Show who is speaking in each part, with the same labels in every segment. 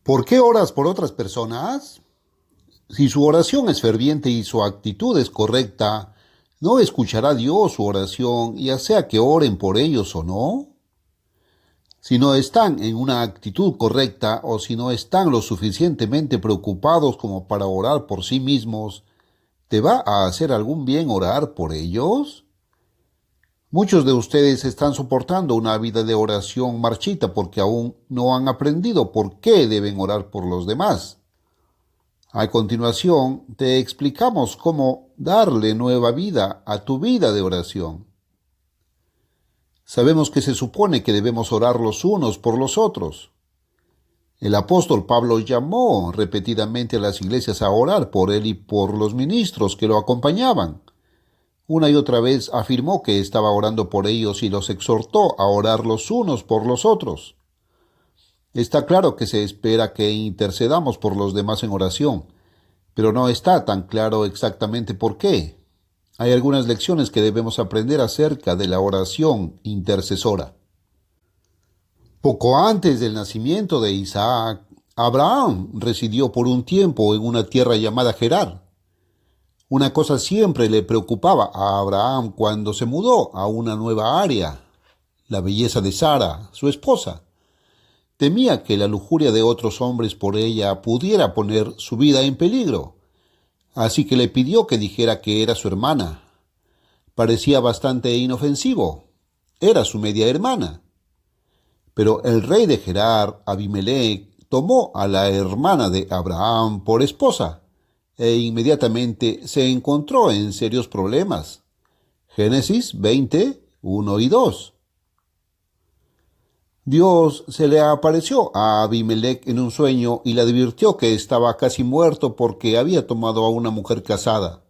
Speaker 1: ¿Por qué oras por otras personas? Si su oración es ferviente y su actitud es correcta, ¿no escuchará Dios su oración, ya sea que oren por ellos o no? Si no están en una actitud correcta o si no están lo suficientemente preocupados como para orar por sí mismos, ¿te va a hacer algún bien orar por ellos? Muchos de ustedes están soportando una vida de oración marchita porque aún no han aprendido por qué deben orar por los demás. A continuación, te explicamos cómo darle nueva vida a tu vida de oración. Sabemos que se supone que debemos orar los unos por los otros. El apóstol Pablo llamó repetidamente a las iglesias a orar por él y por los ministros que lo acompañaban. Una y otra vez afirmó que estaba orando por ellos y los exhortó a orar los unos por los otros. Está claro que se espera que intercedamos por los demás en oración, pero no está tan claro exactamente por qué. Hay algunas lecciones que debemos aprender acerca de la oración intercesora. Poco antes del nacimiento de Isaac, Abraham residió por un tiempo en una tierra llamada Gerar. Una cosa siempre le preocupaba a Abraham cuando se mudó a una nueva área: la belleza de Sara, su esposa. Temía que la lujuria de otros hombres por ella pudiera poner su vida en peligro, así que le pidió que dijera que era su hermana. Parecía bastante inofensivo. Era su media hermana. Pero el rey de Gerar, Abimelech, tomó a la hermana de Abraham por esposa e inmediatamente se encontró en serios problemas. Génesis 20, 1 y 2. Dios se le apareció a Abimelech en un sueño y le advirtió que estaba casi muerto porque había tomado a una mujer casada.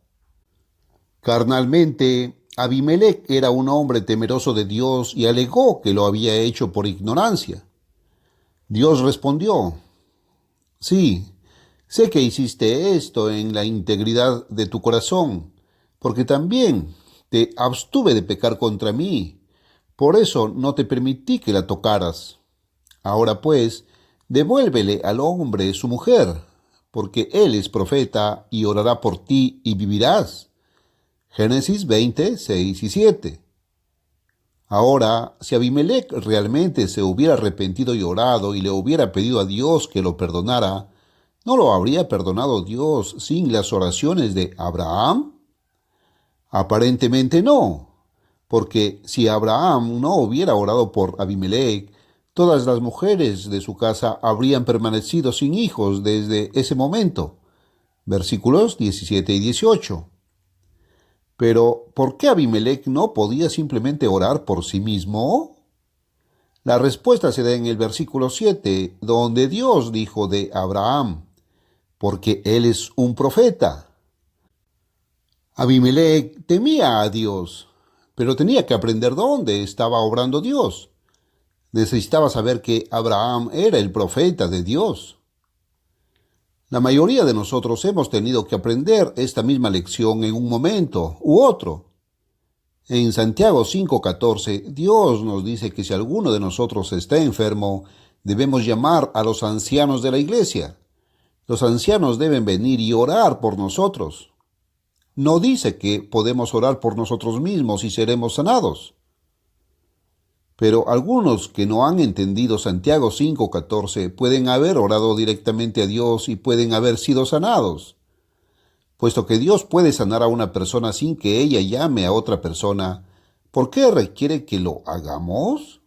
Speaker 1: Carnalmente, Abimelech era un hombre temeroso de Dios y alegó que lo había hecho por ignorancia. Dios respondió: sí, sé que hiciste esto en la integridad de tu corazón, porque también te abstuve de pecar contra mí. Por eso no te permití que la tocaras. Ahora pues, devuélvele al hombre su mujer, porque él es profeta y orará por ti y vivirás. Génesis 20, 6 y 7. Ahora, si Abimelech realmente se hubiera arrepentido y orado y le hubiera pedido a Dios que lo perdonara, ¿no lo habría perdonado Dios sin las oraciones de Abraham? Aparentemente no, porque si Abraham no hubiera orado por Abimelech, todas las mujeres de su casa habrían permanecido sin hijos desde ese momento. Versículos 17 y 18. Pero, ¿por qué Abimelech no podía simplemente orar por sí mismo? La respuesta se da en el versículo 7, donde Dios dijo de Abraham: porque él es un profeta. Abimelech temía a Dios, pero tenía que aprender dónde estaba obrando Dios. Necesitaba saber que Abraham era el profeta de Dios. La mayoría de nosotros hemos tenido que aprender esta misma lección en un momento u otro. En Santiago 5:14, Dios nos dice que si alguno de nosotros está enfermo, debemos llamar a los ancianos de la iglesia. Los ancianos deben venir y orar por nosotros. No dice que podemos orar por nosotros mismos y seremos sanados. Pero algunos que no han entendido Santiago 5:14 pueden haber orado directamente a Dios y pueden haber sido sanados. Puesto que Dios puede sanar a una persona sin que ella llame a otra persona, ¿por qué requiere que lo hagamos?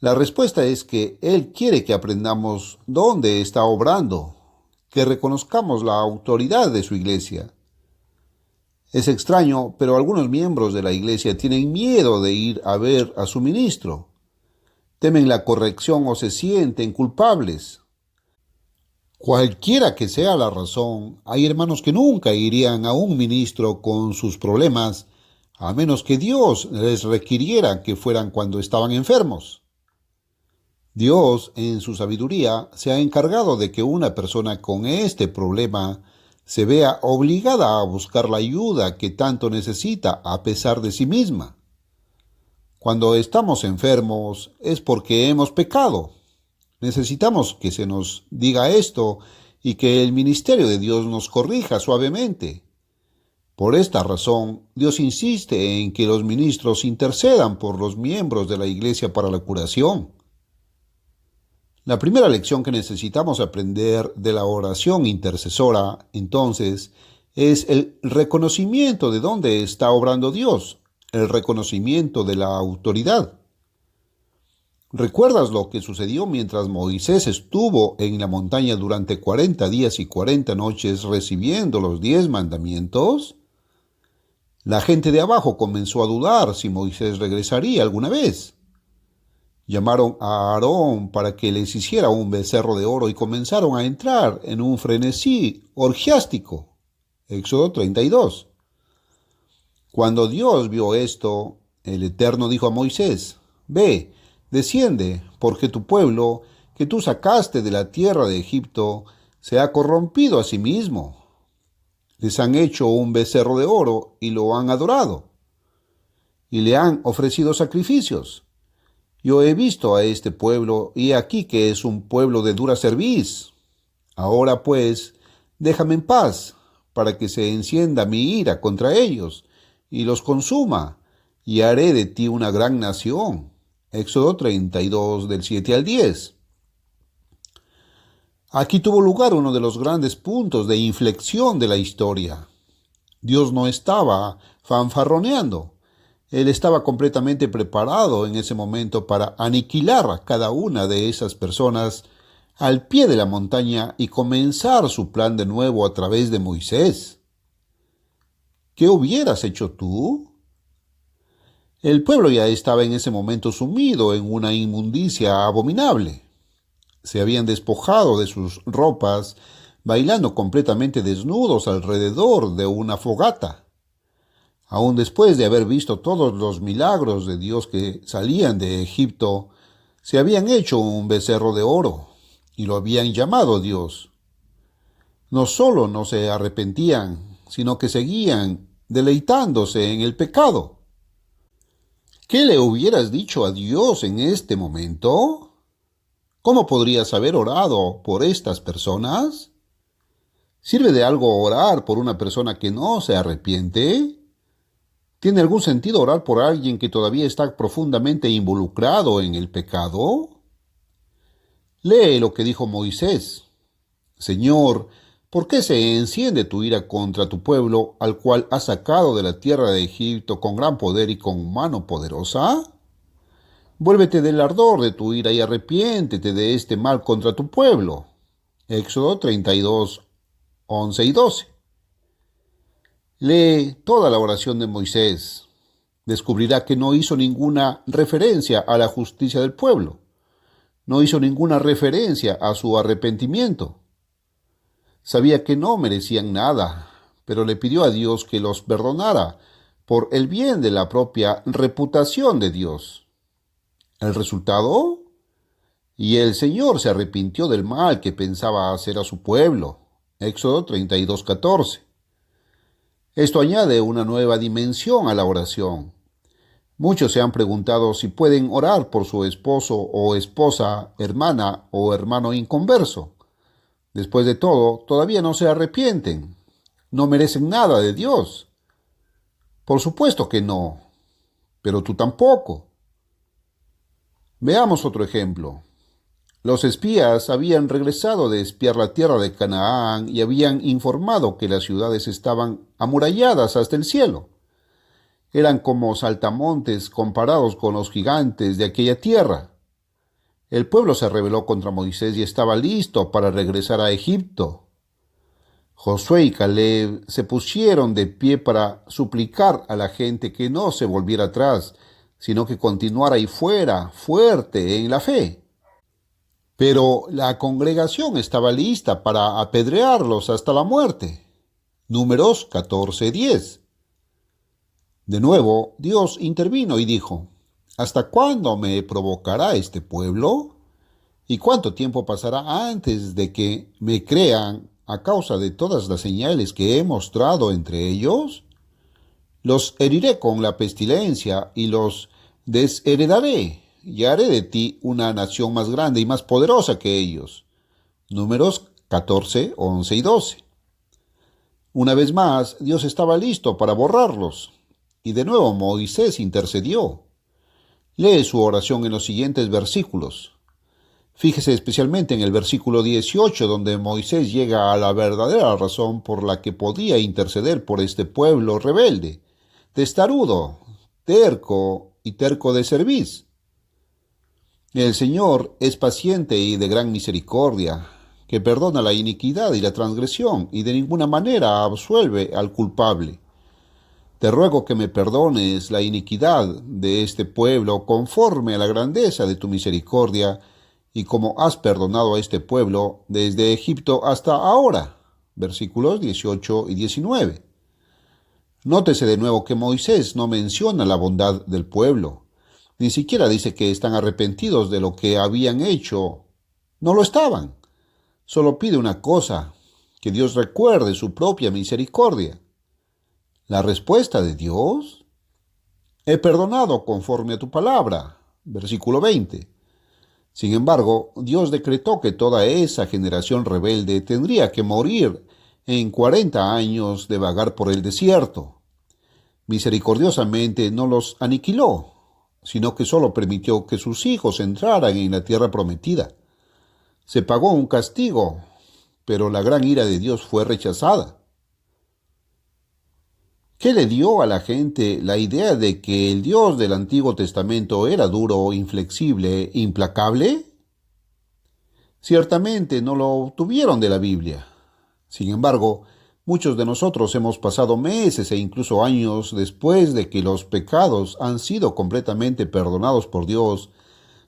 Speaker 1: La respuesta es que Él quiere que aprendamos dónde está obrando, que reconozcamos la autoridad de su iglesia. Es extraño, pero algunos miembros de la iglesia tienen miedo de ir a ver a su ministro. Temen la corrección o se sienten culpables. Cualquiera que sea la razón, hay hermanos que nunca irían a un ministro con sus problemas, a menos que Dios les requiriera que fueran cuando estaban enfermos. Dios, en su sabiduría, se ha encargado de que una persona con este problema se vea obligada a buscar la ayuda que tanto necesita a pesar de sí misma. Cuando estamos enfermos es porque hemos pecado. Necesitamos que se nos diga esto y que el ministerio de Dios nos corrija suavemente. Por esta razón, Dios insiste en que los ministros intercedan por los miembros de la iglesia para la curación. La primera lección que necesitamos aprender de la oración intercesora, entonces, es el reconocimiento de dónde está obrando Dios, el reconocimiento de la autoridad. ¿Recuerdas lo que sucedió mientras Moisés estuvo en la montaña durante 40 días y 40 noches recibiendo los 10 mandamientos? La gente de abajo comenzó a dudar si Moisés regresaría alguna vez. Llamaron a Aarón para que les hiciera un becerro de oro y comenzaron a entrar en un frenesí orgiástico. Éxodo 32. Cuando Dios vio esto, el Eterno dijo a Moisés: «Ve, desciende, porque tu pueblo, que tú sacaste de la tierra de Egipto, se ha corrompido a sí mismo. Les han hecho un becerro de oro y lo han adorado, y le han ofrecido sacrificios. Yo he visto a este pueblo, y aquí que es un pueblo de dura cerviz. Ahora pues, déjame en paz, para que se encienda mi ira contra ellos, y los consuma, y haré de ti una gran nación». Éxodo 32, del 7 al 10. Aquí tuvo lugar uno de los grandes puntos de inflexión de la historia. Dios no estaba fanfarroneando. Él estaba completamente preparado en ese momento para aniquilar a cada una de esas personas al pie de la montaña y comenzar su plan de nuevo a través de Moisés. ¿Qué hubieras hecho tú? El pueblo ya estaba en ese momento sumido en una inmundicia abominable. Se habían despojado de sus ropas, bailando completamente desnudos alrededor de una fogata. Aún después de haber visto todos los milagros de Dios que salían de Egipto, se habían hecho un becerro de oro y lo habían llamado Dios. No solo no se arrepentían, sino que seguían deleitándose en el pecado. ¿Qué le hubieras dicho a Dios en este momento? ¿Cómo podrías haber orado por estas personas? ¿Sirve de algo orar por una persona que no se arrepiente? ¿Tiene algún sentido orar por alguien que todavía está profundamente involucrado en el pecado? Lee lo que dijo Moisés. «Señor, ¿por qué se enciende tu ira contra tu pueblo, al cual has sacado de la tierra de Egipto con gran poder y con mano poderosa? Vuélvete del ardor de tu ira y arrepiéntete de este mal contra tu pueblo». Éxodo 32, 11 y 12. Lee toda la oración de Moisés. Descubrirá que no hizo ninguna referencia a la justicia del pueblo. No hizo ninguna referencia a su arrepentimiento. Sabía que no merecían nada, pero le pidió a Dios que los perdonara por el bien de la propia reputación de Dios. ¿El resultado? Y el Señor se arrepintió del mal que pensaba hacer a su pueblo. Éxodo 32, 14. Esto añade una nueva dimensión a la oración. Muchos se han preguntado si pueden orar por su esposo o esposa, hermana o hermano inconverso. Después de todo, todavía no se arrepienten. No merecen nada de Dios. Por supuesto que no, pero tú tampoco. Veamos otro ejemplo. Los espías habían regresado de espiar la tierra de Canaán y habían informado que las ciudades estaban amuralladas hasta el cielo. Eran como saltamontes comparados con los gigantes de aquella tierra. El pueblo se rebeló contra Moisés y estaba listo para regresar a Egipto. Josué y Caleb se pusieron de pie para suplicar a la gente que no se volviera atrás, sino que continuara y fuera fuerte en la fe. Pero la congregación estaba lista para apedrearlos hasta la muerte. Números 14:10. De nuevo, Dios intervino y dijo: «¿Hasta cuándo me provocará este pueblo? ¿Y cuánto tiempo pasará antes de que me crean a causa de todas las señales que he mostrado entre ellos? Los heriré con la pestilencia y los desheredaré, y haré de ti una nación más grande y más poderosa que ellos. Números 14, 11 y 12. Una vez más, Dios estaba listo para borrarlos, y de nuevo Moisés intercedió. Lee su oración en los siguientes versículos. Fíjese especialmente en el versículo 18, donde Moisés llega a la verdadera razón por la que podía interceder por este pueblo rebelde, testarudo, terco y terco de cerviz. El Señor es paciente y de gran misericordia, que perdona la iniquidad y la transgresión, y de ninguna manera absuelve al culpable. Te ruego que me perdones la iniquidad de este pueblo conforme a la grandeza de tu misericordia, y como has perdonado a este pueblo desde Egipto hasta ahora. Versículos 18 y 19. Nótese de nuevo que Moisés no menciona la bondad del pueblo. Ni siquiera dice que están arrepentidos de lo que habían hecho. No lo estaban. Solo pide una cosa, que Dios recuerde su propia misericordia. La respuesta de Dios: he perdonado conforme a tu palabra. Versículo 20. Sin embargo, Dios decretó que toda esa generación rebelde tendría que morir en 40 años de vagar por el desierto. Misericordiosamente no los aniquiló, sino que solo permitió que sus hijos entraran en la tierra prometida. Se pagó un castigo, pero la gran ira de Dios fue rechazada. ¿Qué le dio a la gente la idea de que el Dios del Antiguo Testamento era duro, inflexible, implacable? Ciertamente no lo obtuvieron de la Biblia. Sin embargo, muchos de nosotros hemos pasado meses e incluso años después de que los pecados han sido completamente perdonados por Dios,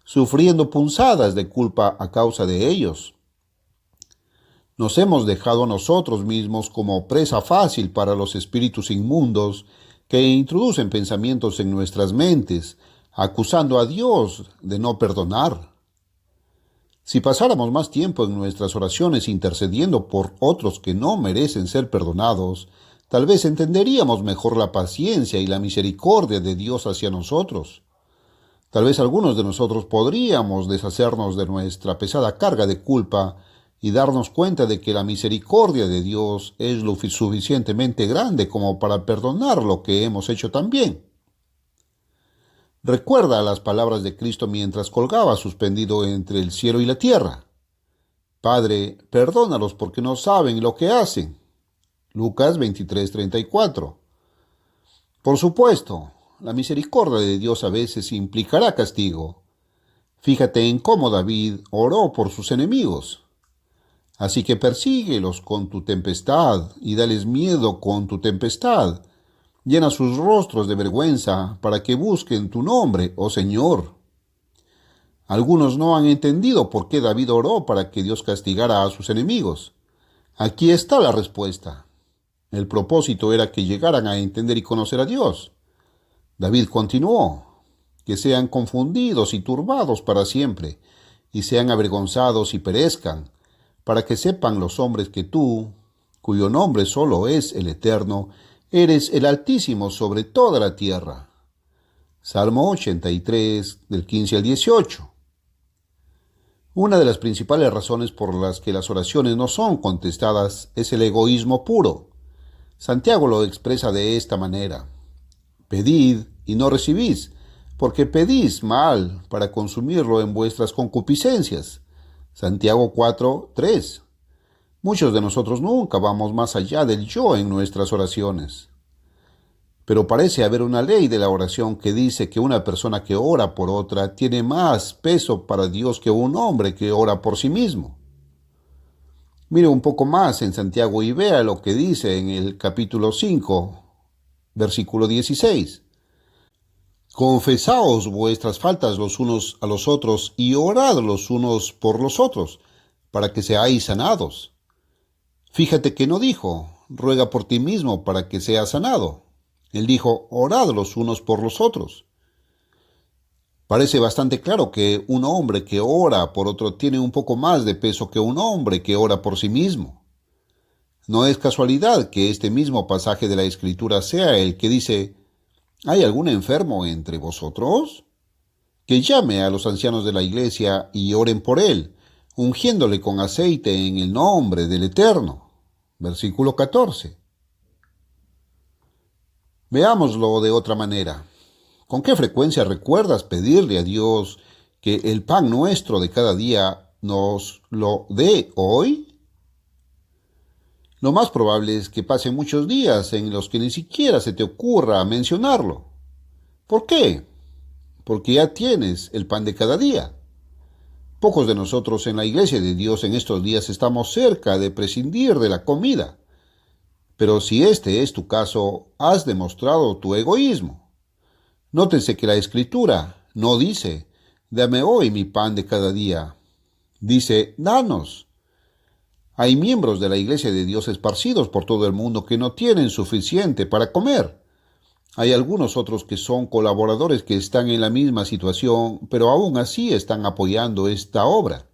Speaker 1: sufriendo punzadas de culpa a causa de ellos. Nos hemos dejado a nosotros mismos como presa fácil para los espíritus inmundos que introducen pensamientos en nuestras mentes, acusando a Dios de no perdonar. Si pasáramos más tiempo en nuestras oraciones intercediendo por otros que no merecen ser perdonados, tal vez entenderíamos mejor la paciencia y la misericordia de Dios hacia nosotros. Tal vez algunos de nosotros podríamos deshacernos de nuestra pesada carga de culpa y darnos cuenta de que la misericordia de Dios es lo suficientemente grande como para perdonar lo que hemos hecho también. Recuerda las palabras de Cristo mientras colgaba suspendido entre el cielo y la tierra. Padre, perdónalos porque no saben lo que hacen. Lucas 23:34. Por supuesto, la misericordia de Dios a veces implicará castigo. Fíjate en cómo David oró por sus enemigos. Así que persíguelos con tu tempestad y dales miedo con tu tempestad. Llena sus rostros de vergüenza para que busquen tu nombre, oh Señor. Algunos no han entendido por qué David oró para que Dios castigara a sus enemigos. Aquí está la respuesta. El propósito era que llegaran a entender y conocer a Dios. David continuó: que sean confundidos y turbados para siempre, y sean avergonzados y perezcan, para que sepan los hombres que tú, cuyo nombre solo es el Eterno, eres el Altísimo sobre toda la tierra. Salmo 83, del 15 al 18. Una de las principales razones por las que las oraciones no son contestadas es el egoísmo puro. Santiago lo expresa de esta manera: pedid y no recibís, porque pedís mal para consumirlo en vuestras concupiscencias. Santiago 4:3. Muchos de nosotros nunca vamos más allá del yo en nuestras oraciones. Pero parece haber una ley de la oración que dice que una persona que ora por otra tiene más peso para Dios que un hombre que ora por sí mismo. Mire un poco más en Santiago y vea lo que dice en el capítulo 5, versículo 16. Confesaos vuestras faltas los unos a los otros y orad los unos por los otros, para que seáis sanados. Fíjate que no dijo: ruega por ti mismo para que seas sanado. Él dijo: orad los unos por los otros. Parece bastante claro que un hombre que ora por otro tiene un poco más de peso que un hombre que ora por sí mismo. No es casualidad que este mismo pasaje de la Escritura sea el que dice: ¿hay algún enfermo entre vosotros? que llame a los ancianos de la iglesia y oren por él, ungiéndole con aceite en el nombre del Eterno. Versículo 14. Veámoslo de otra manera. ¿Con qué frecuencia recuerdas pedirle a Dios que el pan nuestro de cada día nos lo dé hoy? Lo más probable es que pasen muchos días en los que ni siquiera se te ocurra mencionarlo. ¿Por qué? Porque ya tienes el pan de cada día. Pocos de nosotros en la iglesia de Dios en estos días estamos cerca de prescindir de la comida. Pero si este es tu caso, has demostrado tu egoísmo. Nótese que la Escritura no dice, dame hoy mi pan de cada día. Dice, danos. Hay miembros de la iglesia de Dios esparcidos por todo el mundo que no tienen suficiente para comer. Hay algunos otros que son colaboradores que están en la misma situación, pero aún así están apoyando esta obra.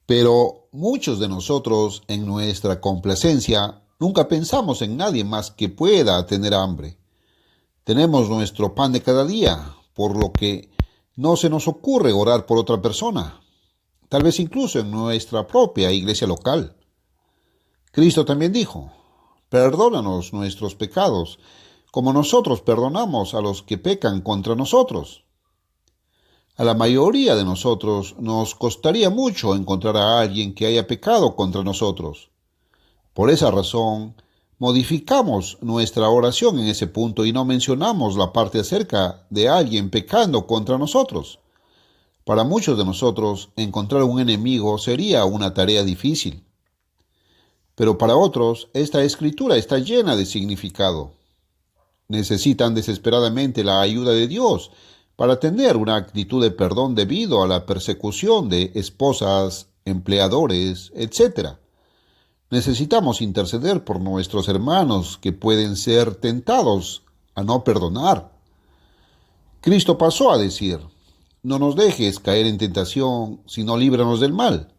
Speaker 1: Pero muchos de nosotros, en nuestra complacencia, nunca pensamos en nadie más que pueda tener hambre. Tenemos nuestro pan de cada día, por lo que no se nos ocurre orar por otra persona, tal vez incluso en nuestra propia iglesia local. Cristo también dijo, perdónanos nuestros pecados, como nosotros perdonamos a los que pecan contra nosotros. A la mayoría de nosotros nos costaría mucho encontrar a alguien que haya pecado contra nosotros. Por esa razón, modificamos nuestra oración en ese punto y no mencionamos la parte acerca de alguien pecando contra nosotros. Para muchos de nosotros, encontrar un enemigo sería una tarea difícil. Pero para otros, esta escritura está llena de significado. Necesitan desesperadamente la ayuda de Dios para tener una actitud de perdón debido a la persecución de esposas, empleadores, etc. Necesitamos interceder por nuestros hermanos que pueden ser tentados a no perdonar. Cristo pasó a decir, no nos dejes caer en tentación, sino líbranos del mal.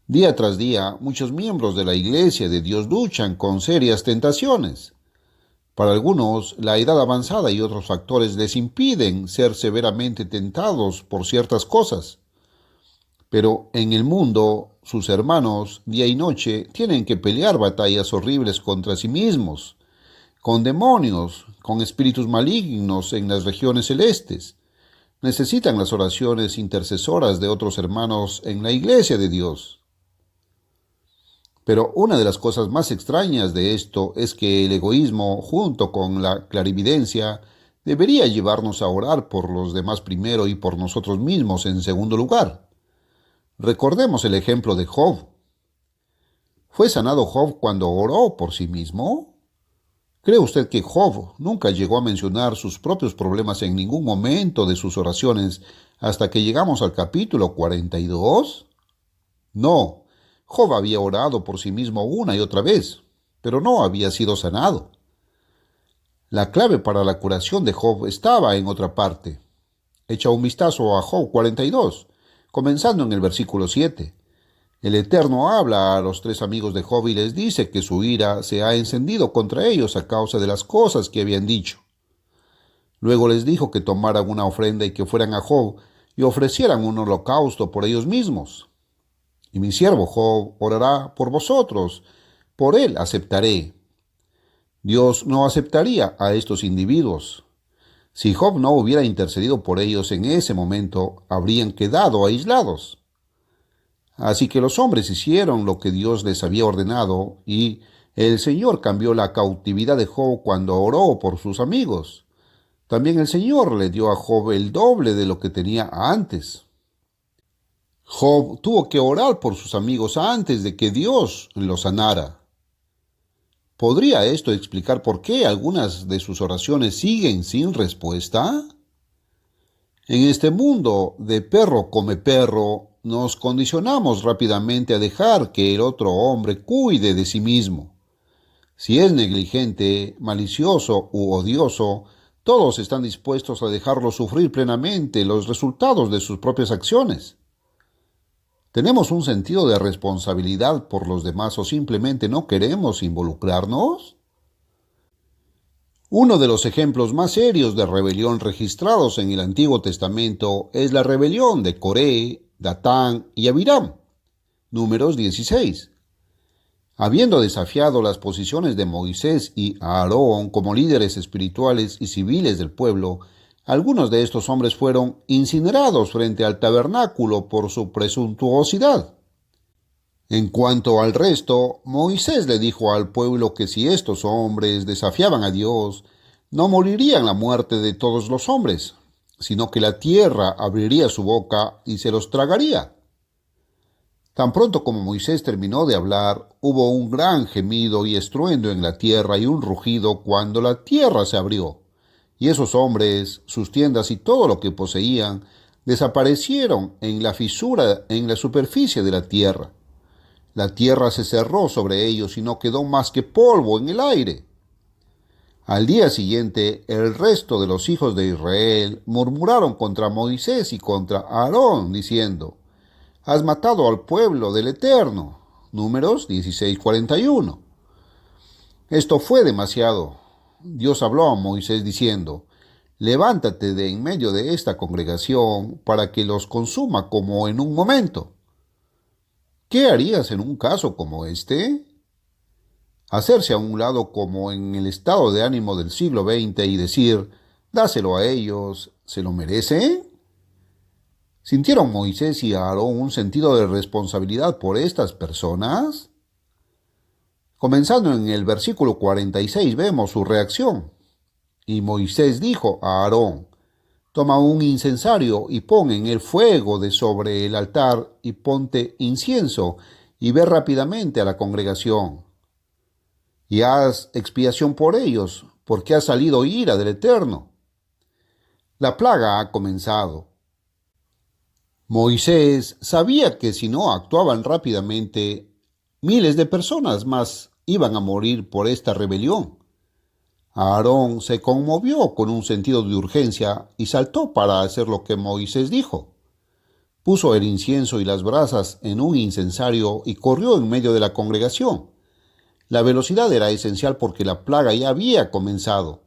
Speaker 1: Día tras día, muchos miembros de la Iglesia de Dios luchan con serias tentaciones. Para algunos, la edad avanzada y otros factores les impiden ser severamente tentados por ciertas cosas. Pero en el mundo, sus hermanos, día y noche, tienen que pelear batallas horribles contra sí mismos, con demonios, con espíritus malignos en las regiones celestes. Necesitan las oraciones intercesoras de otros hermanos en la iglesia de Dios. Pero una de las cosas más extrañas de esto es que el egoísmo, junto con la clarividencia, debería llevarnos a orar por los demás primero y por nosotros mismos en segundo lugar. Recordemos el ejemplo de Job. ¿Fue sanado Job cuando oró por sí mismo? ¿Cree usted que Job nunca llegó a mencionar sus propios problemas en ningún momento de sus oraciones hasta que llegamos al capítulo 42? No, Job había orado por sí mismo una y otra vez, pero no había sido sanado. La clave para la curación de Job estaba en otra parte. Echa un vistazo a Job 42, comenzando en el versículo 7. El Eterno habla a los tres amigos de Job y les dice que su ira se ha encendido contra ellos a causa de las cosas que habían dicho. Luego les dijo que tomaran una ofrenda y que fueran a Job y ofrecieran un holocausto por ellos mismos. Y mi siervo Job orará por vosotros, por él aceptaré. Dios no aceptaría a estos individuos. Si Job no hubiera intercedido por ellos en ese momento, habrían quedado aislados. Así que los hombres hicieron lo que Dios les había ordenado y el Señor cambió la cautividad de Job cuando oró por sus amigos. También el Señor le dio a Job el doble de lo que tenía antes. Job tuvo que orar por sus amigos antes de que Dios lo sanara. ¿Podría esto explicar por qué algunas de sus oraciones siguen sin respuesta? En este mundo de perro come perro, nos condicionamos rápidamente a dejar que el otro hombre cuide de sí mismo. Si es negligente, malicioso u odioso, todos están dispuestos a dejarlo sufrir plenamente los resultados de sus propias acciones. ¿Tenemos un sentido de responsabilidad por los demás o simplemente no queremos involucrarnos? Uno de los ejemplos más serios de rebelión registrados en el Antiguo Testamento es la rebelión de Coré, Datán y Abiram. Números 16. Habiendo desafiado las posiciones de Moisés y Aarón como líderes espirituales y civiles del pueblo, algunos de estos hombres fueron incinerados frente al tabernáculo por su presuntuosidad. En cuanto al resto, Moisés le dijo al pueblo que si estos hombres desafiaban a Dios, no morirían la muerte de todos los hombres, sino que la tierra abriría su boca y se los tragaría. Tan pronto como Moisés terminó de hablar, hubo un gran gemido y estruendo en la tierra y un rugido cuando la tierra se abrió. Y esos hombres, sus tiendas y todo lo que poseían, desaparecieron en la fisura en la superficie de la tierra. La tierra se cerró sobre ellos y no quedó más que polvo en el aire. Al día siguiente, el resto de los hijos de Israel murmuraron contra Moisés y contra Aarón, diciendo: «Has matado al pueblo del Eterno». Números 16:41. Esto fue demasiado. Dios habló a Moisés diciendo: «Levántate de en medio de esta congregación para que los consuma como en un momento». ¿Qué harías en un caso como este? Hacerse a un lado como en el estado de ánimo del siglo XX y decir: «Dáselo a ellos, ¿se lo merecen?». ¿Sintieron Moisés y Aarón un sentido de responsabilidad por estas personas? Comenzando en el versículo 46 vemos su reacción. Y Moisés dijo a Aarón: «Toma un incensario y pon en el fuego de sobre el altar y ponte incienso y ve rápidamente a la congregación. Y haz expiación por ellos, porque ha salido ira del Eterno. La plaga ha comenzado». Moisés sabía que si no actuaban rápidamente, miles de personas más iban a morir por esta rebelión. Aarón se conmovió con un sentido de urgencia y saltó para hacer lo que Moisés dijo. Puso el incienso y las brasas en un incensario y corrió en medio de la congregación. La velocidad era esencial porque la plaga ya había comenzado.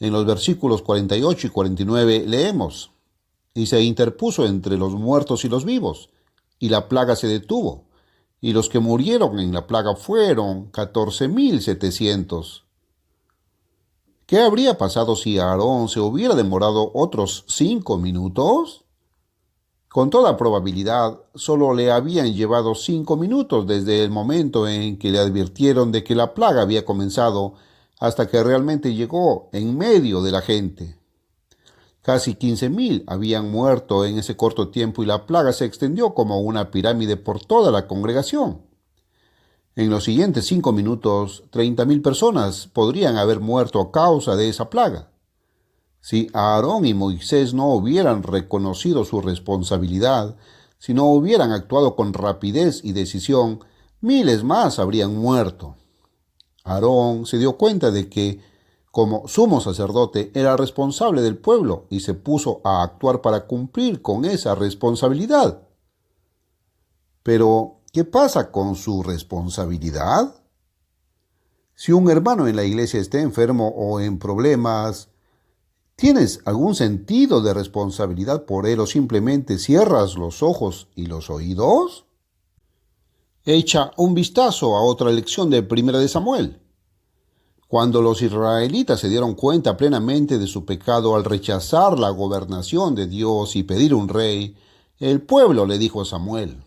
Speaker 1: En los versículos 48 y 49 leemos: «Y se interpuso entre los muertos y los vivos, y la plaga se detuvo, y los que murieron en la plaga fueron 14,700». ¿Qué habría pasado si Aarón se hubiera demorado otros 5 minutos? Con toda probabilidad, solo le habían llevado 5 minutos desde el momento en que le advirtieron de que la plaga había comenzado hasta que realmente llegó en medio de la gente. Casi 15,000 habían muerto en ese corto tiempo y la plaga se extendió como una pirámide por toda la congregación. En los siguientes 5 minutos, 30,000 personas podrían haber muerto a causa de esa plaga. Si Aarón y Moisés no hubieran reconocido su responsabilidad, si no hubieran actuado con rapidez y decisión, miles más habrían muerto. Aarón se dio cuenta de que, como sumo sacerdote, era responsable del pueblo y se puso a actuar para cumplir con esa responsabilidad. Pero, ¿qué pasa con su responsabilidad? Si un hermano en la iglesia está enfermo o en problemas, ¿tienes algún sentido de responsabilidad por él o simplemente cierras los ojos y los oídos? Echa un vistazo a otra lección de Primera de Samuel. Cuando los israelitas se dieron cuenta plenamente de su pecado al rechazar la gobernación de Dios y pedir un rey, el pueblo le dijo a Samuel: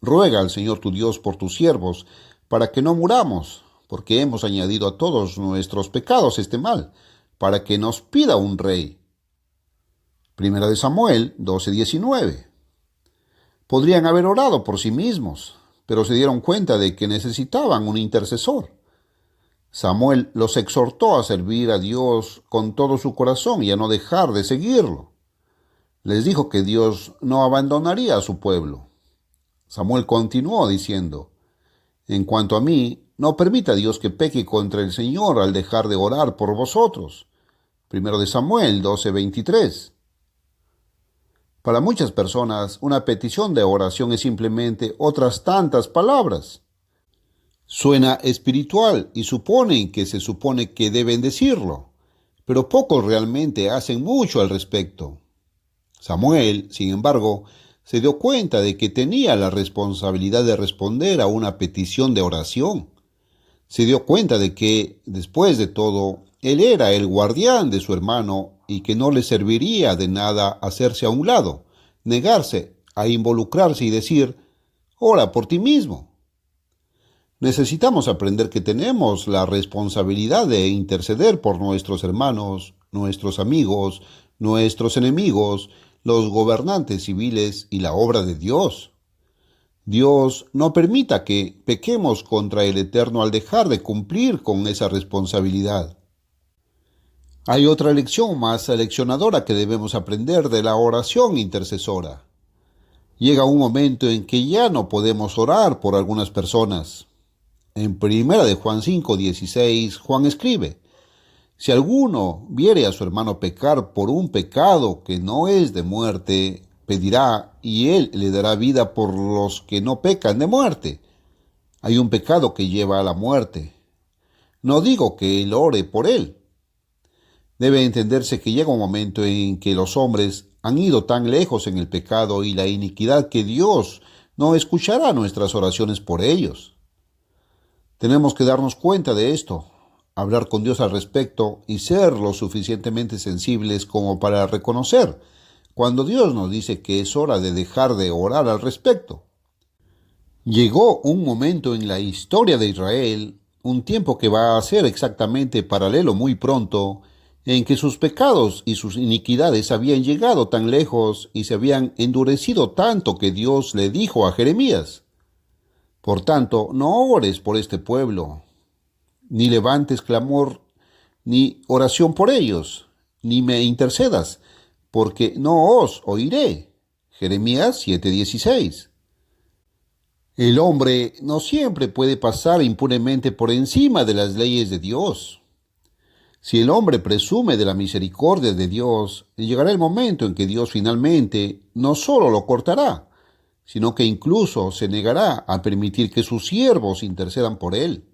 Speaker 1: «Ruega al Señor tu Dios por tus siervos, para que no muramos, porque hemos añadido a todos nuestros pecados este mal, para que nos pida un rey». Primera de Samuel 12:19. Podrían haber orado por sí mismos, pero se dieron cuenta de que necesitaban un intercesor. Samuel los exhortó a servir a Dios con todo su corazón y a no dejar de seguirlo. Les dijo que Dios no abandonaría a su pueblo. Samuel continuó diciendo: «En cuanto a mí, no permita a Dios que peque contra el Señor al dejar de orar por vosotros». Primero de Samuel 12:23. Para muchas personas, una petición de oración es simplemente otras tantas palabras. Suena espiritual y suponen que se supone que deben decirlo, pero pocos realmente hacen mucho al respecto. Samuel, sin embargo, se dio cuenta de que tenía la responsabilidad de responder a una petición de oración. Se dio cuenta de que, después de todo, él era el guardián de su hermano y que no le serviría de nada hacerse a un lado, negarse a involucrarse y decir, ora por ti mismo. Necesitamos aprender que tenemos la responsabilidad de interceder por nuestros hermanos, nuestros amigos, nuestros enemigos, los gobernantes civiles y la obra de Dios. Dios no permita que pequemos contra el Eterno al dejar de cumplir con esa responsabilidad. Hay otra lección más seleccionadora que debemos aprender de la oración intercesora. Llega un momento en que ya no podemos orar por algunas personas. En 1 de Juan 5:16, Juan escribe, si alguno viere a su hermano pecar por un pecado que no es de muerte, pedirá y él le dará vida por los que no pecan de muerte. Hay un pecado que lleva a la muerte. No digo que él ore por él. Debe entenderse que llega un momento en que los hombres han ido tan lejos en el pecado y la iniquidad que Dios no escuchará nuestras oraciones por ellos. Tenemos que darnos cuenta de esto, hablar con Dios al respecto y ser lo suficientemente sensibles como para reconocer cuando Dios nos dice que es hora de dejar de orar al respecto. Llegó un momento en la historia de Israel, un tiempo que va a ser exactamente paralelo muy pronto, en que sus pecados y sus iniquidades habían llegado tan lejos y se habían endurecido tanto que Dios le dijo a Jeremías, por tanto, no ores por este pueblo, ni levantes clamor ni oración por ellos, ni me intercedas, porque no os oiré. Jeremías 7:16. El hombre no siempre puede pasar impunemente por encima de las leyes de Dios. Si el hombre presume de la misericordia de Dios, llegará el momento en que Dios finalmente no solo lo cortará, sino que incluso se negará a permitir que sus siervos intercedan por él.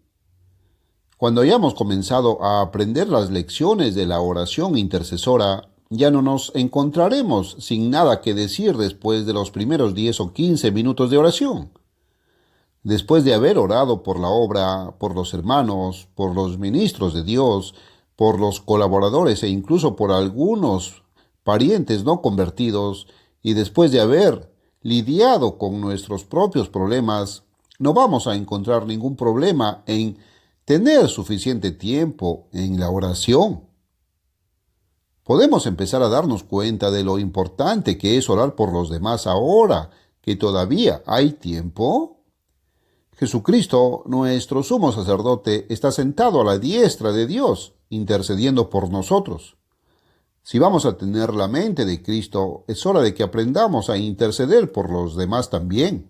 Speaker 1: Cuando hayamos comenzado a aprender las lecciones de la oración intercesora, ya no nos encontraremos sin nada que decir después de los primeros 10 o 15 minutos de oración. Después de haber orado por la obra, por los hermanos, por los ministros de Dios, por los colaboradores e incluso por algunos parientes no convertidos, y después de haber lidiado con nuestros propios problemas, no vamos a encontrar ningún problema en tener suficiente tiempo en la oración. Podemos empezar a darnos cuenta de lo importante que es orar por los demás ahora que todavía hay tiempo. Jesucristo, nuestro sumo sacerdote, está sentado a la diestra de Dios, intercediendo por nosotros. Si vamos a tener la mente de Cristo, es hora de que aprendamos a interceder por los demás también.